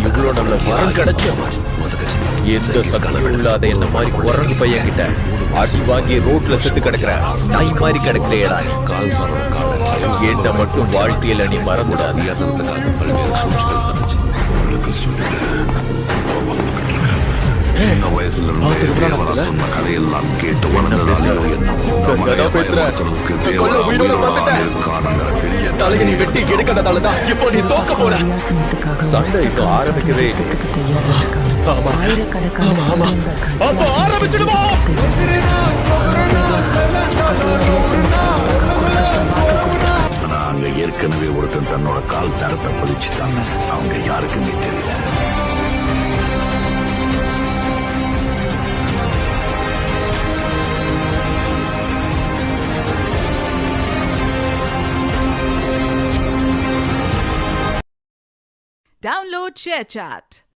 இவ்வளவு நல்ல வரம் கிடைச்சு எந்த சக்தியும் இல்லாத என்ன மாதிரி குரங்கு பையன் கிட்ட அடி வாங்கி ரோட்ல செத்து கிடக்குற நாய் மாதிரி கிடக்குறேடா. என்ன மட்டும் வாழ்க்கையில நீ மறந்துடாது. கதையெல்லாம் கேட்டு தலையை நீ வெட்டி எடுக்கிறதாலதான் இப்போ நீ தோக்க போற. சண்டை இன்னும் ஆரம்பிக்கவே ஆரம்பிச்சிடுவோம். அங்க ஏற்கனவே ஒருத்தன் தன்னோட கால் தரத்தை பதிச்சுட்டாங்க. அவங்க யாருக்குமே தெரியல. Download ShareChat.